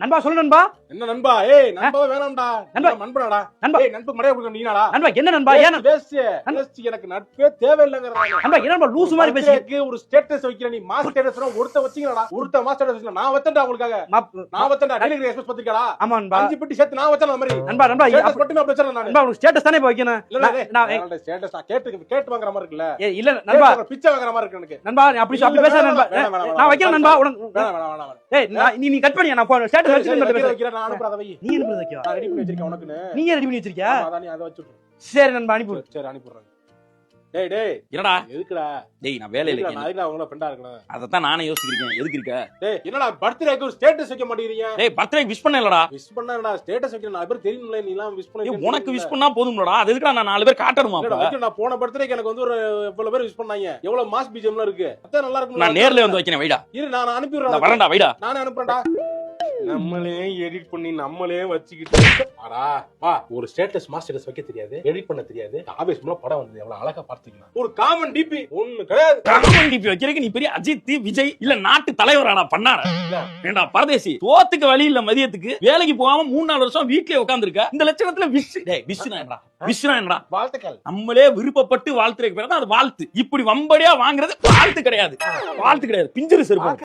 நண்பா சொல்லு நண்பா. என்ன நண்பா? ஏய் நண்பா வேணாம்டா. நண்பா நண்பனாடா. நண்பா ஏய் நண்பு மடைய குடுக்க நீனாடா? நண்பா என்ன நண்பா? ஏன் வேஸ்ட் எனக்கு நட்பே தேவையில்லைங்கறானே. நண்பா என்ன நண்பா லூசு மாதிரி பேசிட்டு ஒரு ஸ்டேட்டஸ் வைக்கிற நீ மாஸ் ஸ்டேட்டஸ்னா ஒருத்த வச்சீங்கடா. ஒருத்த மாஸ் ஸ்டேட்டஸ் வச்சீங்க. நான் வச்சேன்டா உங்களுக்காக. நான் வச்சேன்டா. Telegram express பத்திரிக்கைடா. ஆமா நண்பா. 5 பெட்டி சேர்த்து நான் வச்சேன் அந்த மாதிரி. நண்பா நண்பா ஸ்டேட்டஸ் மட்டுமே அப்படி வச்சேன் நான். நண்பா உங்களுக்கு ஸ்டேட்டஸ் தானே வைக்கணும். நான் ஸ்டேட்டஸ் நான் கேட்டு வாங்குற மாதிரி இருக்குல. இல்ல நண்பா பிச்சை வாங்குற மாதிரி இருக்கு எனக்கு. நண்பா நீ அப்படி பேசாத நண்பா. நான் வைக்கிறேன் நண்பா. வேணாம். ஏய் நீ கட் பண்ணியா? நான் ஸ்டேட்டஸ் வச்சிட்டு நான் அனுப்புறத வை. நீ அனுப்புறது வைக்கவா? நான் ரெடி பண்ணி வச்சிருக்கேன் உனக்குன்னு. நீங்க ரெடி பண்ணி வச்சிருக்கியா? அதான் நீ அத வச்சுட்டு. சரி நண்பா அனுப்பு. சரி அனுப்பிடுறேன். டேய் என்னடா? எதுக்குடா? டேய் நான் வேலையில இருக்கேன். நான் அதுக்கு உங்களோட ஃப்ரெண்டா இருக்கணும். அதத்தான் நானே யோசிக்கிறேன். எதுக்கு இருக்க? டேய் என்னடா பர்த்டேக்கு ஒரு ஸ்டேட்டஸ் வைக்க மாட்டீங்க? டேய் பர்த்டே விஷ் பண்ணலடா. விஷ் பண்ணடா ஸ்டேட்டஸ் வைக்க நாலு பேர் தெரியும்ல நீ எல்லாம் விஷ் பண்ணி. உனக்கு விஷ் பண்ணா போதும்லடா. அது எதுக்குடா நான் 4 பேர் காட்டணுமா? நான் போன பர்த்டேக்கு எனக்கு வந்து ஒரு எவ்வளவு பேர் விஷ் பண்ணாங்க. எவ்வளவு மாஸ் பிஜிஎம்ல இருக்கு. அதான் நல்லா இருக்கும். நான் நேர்ல வந்து வைக்கிறேன். வைடா. இரு நான் அனுப்பி விடுறேன். வரேன்டா வைடா. நானே அனுப்புறேன்டா. நம்மளே எடிட் பண்ணி நம்மளே வச்சுக்கிட்டு அடா வா ஒரு ஸ்டேட்டஸ் மாஸ் ஸ்டேட்டஸ் வைக்க தெரியாது, எடிட் பண்ண தெரியாது. ஆவேசமா படம் வந்தது எவ்வளவு அழகா பார்த்தீங்கன்னா. ஒரு காமன் டிபி ஒண்ணு கிடையாது. காமன் டிபி வைக்கிறதுக்கு நீ பெரிய அஜித் விஜய் இல்ல நாட்டு தலைவராடா பண்ணார. ஏண்டா பரதேசி சோத்துக்கு வழி இல்ல மதியத்துக்கு வேலைக்கு போகாம 3-4 வருஷம் வீட்லயே உட்கார்ந்திருக்க. இந்த லட்சணத்துல விஷயம்டா வாழ்த்துக்கள். நம்மளே விருப்பப்பட்டு வாழ்த்துறதுக்கு பேர் தான் அது வாழ்த்து. இப்படி வம்படியா வாங்குறது வாழ்த்து கிடையாது. பிஞ்சரு செருப்பு.